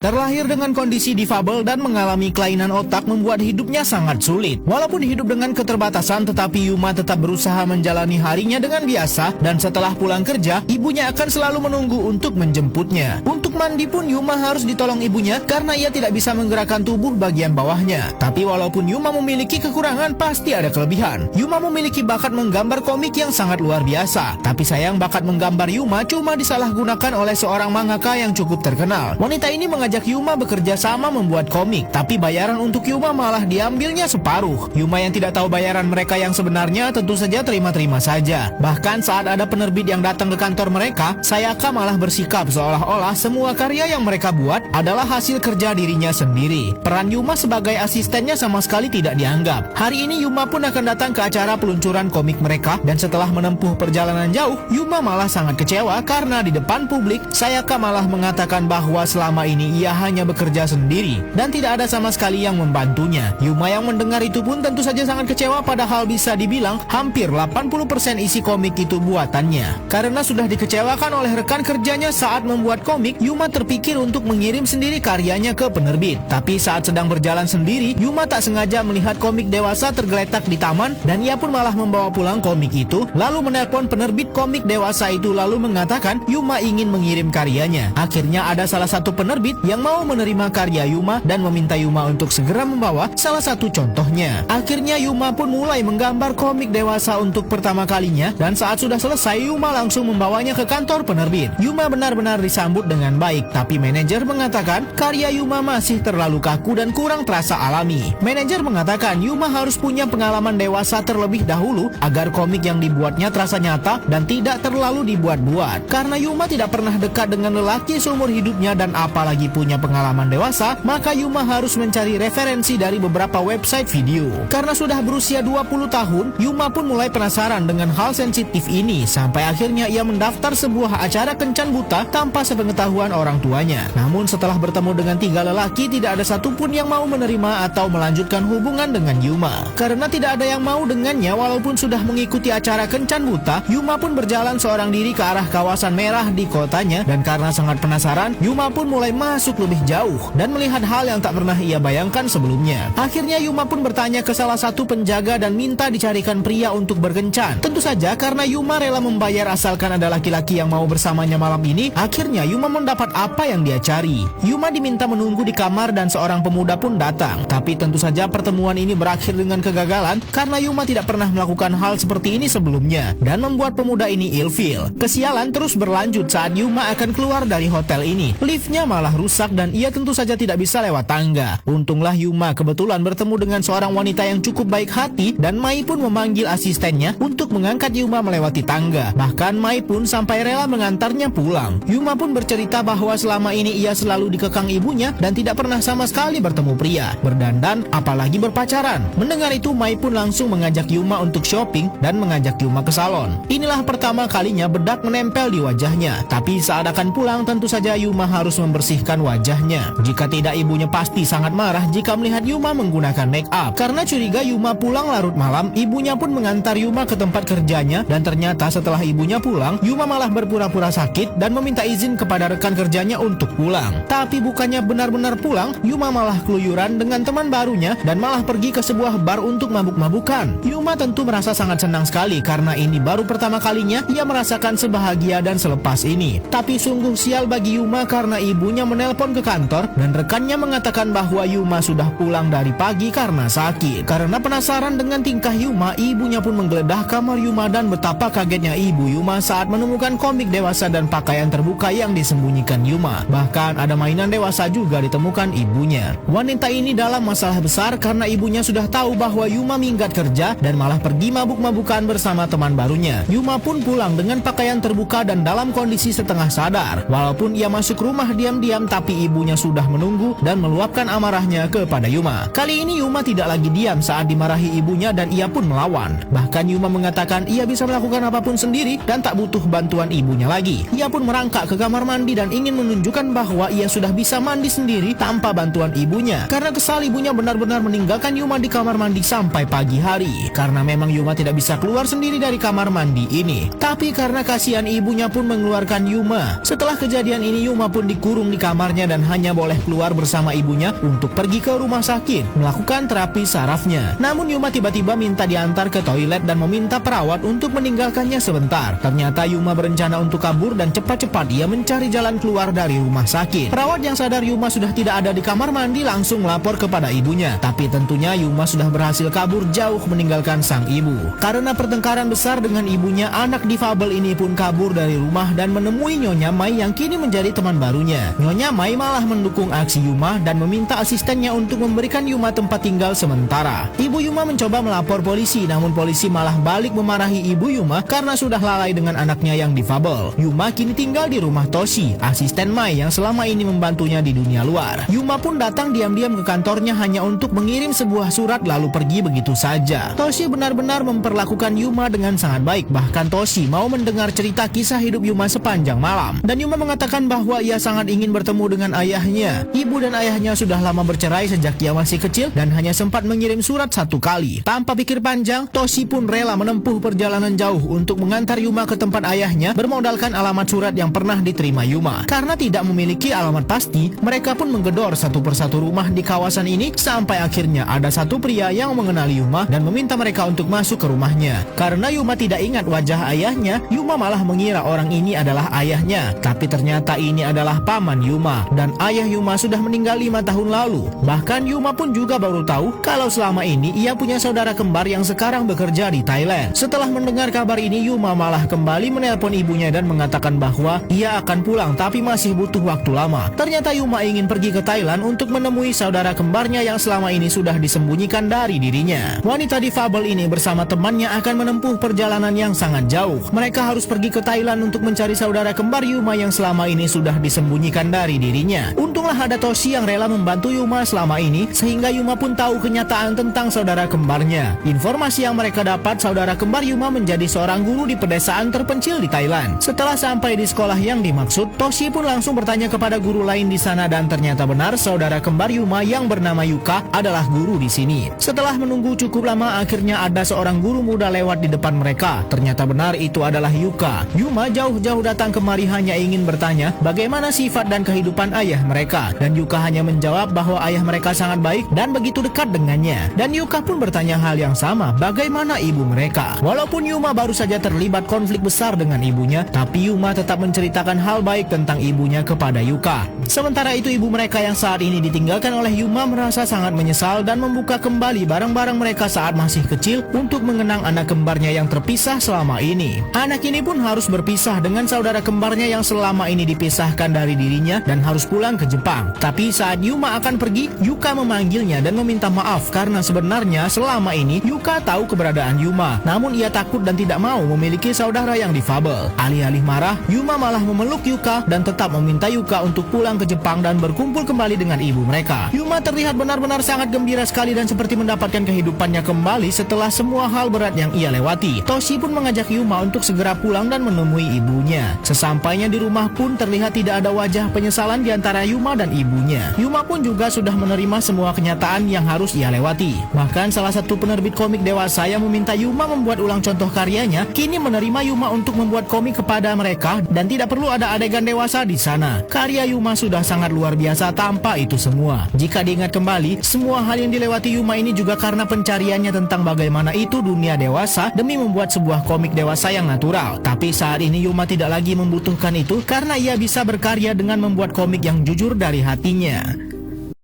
Terlahir dengan kondisi difabel dan mengalami kelainan otak membuat hidupnya sangat sulit. Walaupun hidup dengan keterbatasan, tetapi Yuma tetap berusaha menjalani harinya dengan biasa, dan setelah pulang kerja, ibunya akan selalu menunggu untuk menjemputnya. Untuk mandi pun Yuma harus ditolong ibunya karena ia tidak bisa menggerakkan tubuh bagian bawahnya. Tapi walaupun Yuma memiliki kekurangan, pasti ada kelebihan. Yuma memiliki bakat menggambar komik yang sangat luar biasa. Tapi sayang, bakat menggambar Yuma cuma disalahgunakan oleh seorang mangaka yang cukup terkenal. Wanita ini mengajak Yuma bekerja sama membuat komik, tapi bayaran untuk Yuma malah diambilnya separuh. Yuma yang tidak tahu bayaran mereka yang sebenarnya tentu saja terima-terima saja. Bahkan saat ada penerbit yang datang ke kantor mereka, Sayaka malah bersikap seolah-olah semua karya yang mereka buat adalah hasil kerja dirinya sendiri. Peran Yuma sebagai asistennya sama sekali tidak dianggap. Hari ini Yuma pun akan datang ke acara peluncuran komik mereka, dan setelah menempuh perjalanan jauh, Yuma malah sangat kecewa karena di depan publik, Sayaka malah mengatakan bahwa selama ini ia hanya bekerja sendiri dan tidak ada sama sekali yang membantunya. Yuma yang mendengar itu pun tentu saja sangat kecewa, padahal bisa dibilang hampir 80% isi komik itu buatannya. Karena sudah dikecewakan oleh rekan kerjanya saat membuat komik, Yuma terpikir untuk mengirim sendiri karyanya ke penerbit. Tapi saat sedang berjalan sendiri, Yuma tak sengaja melihat komik dewasa tergeletak di taman, dan ia pun malah membawa pulang komik itu, lalu menelpon penerbit komik dewasa itu lalu mengatakan Yuma ingin mengirim karyanya. Akhirnya ada salah satu penerbit yang mau menerima karya Yuma dan meminta Yuma untuk segera membawa salah satu contohnya. Akhirnya Yuma pun mulai menggambar komik dewasa untuk pertama kalinya, dan saat sudah selesai Yuma langsung membawanya ke kantor penerbit. Yuma benar-benar disambut dengan baik, tapi manajer mengatakan karya Yuma masih terlalu kaku dan kurang terasa alami. Manajer mengatakan Yuma harus punya pengalaman dewasa terlebih dahulu agar komik yang dibuatnya terasa nyata dan tidak terlalu dibuat-buat. Karena Yuma tidak pernah dekat dengan lelaki seumur hidupnya dan apalagi punya pengalaman dewasa, maka Yuma harus mencari referensi dari beberapa website video. Karena sudah berusia 20 tahun, Yuma pun mulai penasaran dengan hal sensitif ini, sampai akhirnya ia mendaftar sebuah acara kencan buta tanpa sepengetahuan orang tuanya. Namun setelah bertemu dengan 3 lelaki, tidak ada satupun yang mau menerima atau melanjutkan hubungan dengan Yuma. Karena tidak ada yang mau dengannya walaupun sudah mengikuti acara kencan buta, Yuma pun berjalan seorang diri ke arah kawasan merah di kotanya, dan karena sangat penasaran, Yuma pun mulai masuk lebih jauh dan melihat hal yang tak pernah ia bayangkan sebelumnya. Akhirnya Yuma pun bertanya ke salah satu penjaga dan minta dicarikan pria untuk berkencan. Tentu saja karena Yuma rela membayar asalkan ada laki-laki yang mau bersamanya malam ini. Akhirnya Yuma mendapat apa yang dia cari. Yuma diminta menunggu di kamar dan seorang pemuda pun datang. Tapi tentu saja pertemuan ini berakhir dengan kegagalan karena Yuma tidak pernah melakukan hal seperti ini sebelumnya dan membuat pemuda ini ilfeel. Kesialan terus berlanjut saat Yuma akan keluar dari hotel ini. Liftnya malah rusak dan ia tentu saja tidak bisa lewat tangga. Untunglah Yuma kebetulan bertemu dengan seorang wanita yang cukup baik hati, dan Mai pun memanggil asistennya untuk mengangkat Yuma melewati tangga. Bahkan Mai pun sampai rela mengantarnya pulang. Yuma pun bercerita bahwa selama ini ia selalu dikekang ibunya dan tidak pernah sama sekali bertemu pria, berdandan, apalagi berpacaran. Mendengar itu, Mai pun langsung mengajak Yuma untuk shopping dan mengajak Yuma ke salon. Inilah pertama kalinya bedak menempel di wajahnya. Tapi saat akan pulang, tentu saja Yuma harus membersihkan wajahnya. Jika tidak, ibunya pasti sangat marah jika melihat Yuma menggunakan make up. Karena curiga Yuma pulang larut malam, ibunya pun mengantar Yuma ke tempat kerjanya, dan ternyata setelah ibunya pulang, Yuma malah berpura-pura sakit dan meminta izin kepada rekan kerjanya untuk pulang. Tapi bukannya benar-benar pulang, Yuma malah keluyuran dengan teman barunya dan malah pergi ke sebuah bar untuk mabuk-mabukan. Yuma tentu merasa sangat senang sekali karena ini baru pertama kalinya ia merasakan sebahagia dan selepas ini. Tapi sungguh sial bagi Yuma karena ibunya menelpon ke kantor dan rekannya mengatakan bahwa Yuma sudah pulang dari pagi karena sakit. Karena penasaran dengan tingkah Yuma, ibunya pun menggeledah kamar Yuma dan betapa kagetnya ibu Yuma saat menemukan komik dewasa dan pakaian terbuka yang disembunyikan Yuma. Bahkan ada mainan dewasa juga ditemukan ibunya. Wanita ini dalam masalah besar karena ibunya sudah tahu bahwa Yuma minggat kerja dan malah pergi mabuk-mabukan bersama teman barunya. Yuma pun pulang dengan pakaian terbuka dan dalam kondisi setengah sadar. Walaupun ia masuk rumah diam-diam, tapi ibunya sudah menunggu dan meluapkan amarahnya kepada Yuma. Kali ini Yuma tidak lagi diam saat dimarahi ibunya dan ia pun melawan. Bahkan Yuma mengatakan ia bisa melakukan apapun sendiri dan tak butuh bantuan ibunya lagi. Ia pun merangkak ke kamar mandi dan ingin menunjukkan bahwa ia sudah bisa mandi sendiri tanpa bantuan ibunya. Karena kesal, ibunya benar-benar meninggalkan Yuma di kamar mandi sampai pagi hari. Karena memang Yuma tidak bisa keluar sendiri dari kamar mandi ini. Tapi karena kasihan, ibunya pun mengeluarkan Yuma. Setelah kejadian ini, Yuma pun dikurung di kamar kamarnya dan hanya boleh keluar bersama ibunya untuk pergi ke rumah sakit melakukan terapi sarafnya. Namun Yuma tiba-tiba minta diantar ke toilet dan meminta perawat untuk meninggalkannya sebentar. Ternyata Yuma berencana untuk kabur dan cepat-cepat ia mencari jalan keluar dari rumah sakit. Perawat yang sadar Yuma sudah tidak ada di kamar mandi langsung melapor kepada ibunya. Tapi tentunya Yuma sudah berhasil kabur jauh meninggalkan sang ibu. Karena pertengkaran besar dengan ibunya, anak difabel ini pun kabur dari rumah dan menemui Nyonya Mai yang kini menjadi teman barunya. Nyonya Mai malah mendukung aksi Yuma dan meminta asistennya untuk memberikan Yuma tempat tinggal sementara. Ibu Yuma mencoba melapor polisi, namun polisi malah balik memarahi ibu Yuma karena sudah lalai dengan anaknya yang difabel. Yuma kini tinggal di rumah Toshi, asisten Mai yang selama ini membantunya di dunia luar. Yuma pun datang diam-diam ke kantornya hanya untuk mengirim sebuah surat lalu pergi begitu saja. Toshi benar-benar memperlakukan Yuma dengan sangat baik, bahkan Toshi mau mendengar cerita kisah hidup Yuma sepanjang malam. Dan Yuma mengatakan bahwa ia sangat ingin bertemu dengan ayahnya. Ibu dan ayahnya sudah lama bercerai sejak ia masih kecil dan hanya sempat mengirim surat satu kali. Tanpa pikir panjang, Toshi pun rela menempuh perjalanan jauh untuk mengantar Yuma ke tempat ayahnya bermodalkan alamat surat yang pernah diterima Yuma. Karena tidak memiliki alamat pasti, mereka pun menggedor satu persatu rumah di kawasan ini sampai akhirnya ada satu pria yang mengenali Yuma dan meminta mereka untuk masuk ke rumahnya. Karena Yuma tidak ingat wajah ayahnya, Yuma malah mengira orang ini adalah ayahnya. Tapi ternyata ini adalah paman Yuma dan ayah Yuma sudah meninggal 5 tahun lalu. Bahkan Yuma pun juga baru tahu kalau selama ini ia punya saudara kembar yang sekarang bekerja di Thailand. Setelah mendengar kabar ini, Yuma malah kembali menelpon ibunya dan mengatakan bahwa ia akan pulang tapi masih butuh waktu lama. Ternyata Yuma ingin pergi ke Thailand untuk menemui saudara kembarnya yang selama ini sudah disembunyikan dari dirinya. Wanita difabel ini bersama temannya akan menempuh perjalanan yang sangat jauh. Mereka harus pergi ke Thailand untuk mencari saudara kembar Yuma yang selama ini sudah disembunyikan dari dirinya. Untunglah ada Toshi yang rela membantu Yuma selama ini sehingga Yuma pun tahu kenyataan tentang saudara kembarnya. Informasi yang mereka dapat, saudara kembar Yuma menjadi seorang guru di pedesaan terpencil di Thailand. Setelah sampai di sekolah yang dimaksud, Toshi pun langsung bertanya kepada guru lain di sana dan ternyata benar saudara kembar Yuma yang bernama Yuka adalah guru di sini. Setelah menunggu cukup lama, akhirnya ada seorang guru muda lewat di depan mereka. Ternyata benar itu adalah Yuka. Yuma jauh-jauh datang kemari hanya ingin bertanya bagaimana sifat dan kehidupan ayah mereka. Dan Yuka hanya menjawab bahwa ayah mereka sangat baik dan begitu dekat dengannya. Dan Yuka pun bertanya hal yang sama, bagaimana ibu mereka. Walaupun Yuma baru saja terlibat konflik besar dengan ibunya, tapi Yuma tetap menceritakan hal baik tentang ibunya kepada Yuka. Sementara itu ibu mereka yang saat ini ditinggalkan oleh Yuma merasa sangat menyesal dan membuka kembali barang-barang mereka saat masih kecil untuk mengenang anak kembarnya yang terpisah selama ini. Anak ini pun harus berpisah dengan saudara kembarnya yang selama ini dipisahkan dari dirinya dan harus pulang ke Jepang. Tapi saat Yuma akan pergi, Yuka memanggilnya dan meminta maaf karena sebenarnya selama ini Yuka tahu keberadaan Yuma. Namun ia takut dan tidak mau memiliki saudara yang difabel. Alih-alih marah, Yuma malah memeluk Yuka dan tetap meminta Yuka untuk pulang ke Jepang dan berkumpul kembali dengan ibu mereka. Yuma terlihat benar-benar sangat gembira sekali dan seperti mendapatkan kehidupannya kembali setelah semua hal berat yang ia lewati. Toshi pun mengajak Yuma untuk segera pulang dan menemui ibunya. Sesampainya di rumah pun terlihat tidak ada wajah penyesalan di antara Yuma dan ibunya. Yuma pun juga sudah menerima semua kenyataan yang harus ia lewati. Bahkan salah satu penerbit komik dewasa yang meminta Yuma membuat ulang contoh karyanya, kini menerima Yuma untuk membuat komik kepada mereka dan tidak perlu ada adegan dewasa di sana. Karya Yuma sudah sangat luar biasa tanpa itu semua. Jika diingat kembali, semua hal yang dilewati Yuma ini juga karena pencariannya tentang bagaimana itu dunia dewasa demi membuat sebuah komik dewasa yang natural. Tapi saat ini Yuma tidak lagi membutuhkan itu karena ia bisa berkarya dengan membuat komik yang jujur dari hatinya.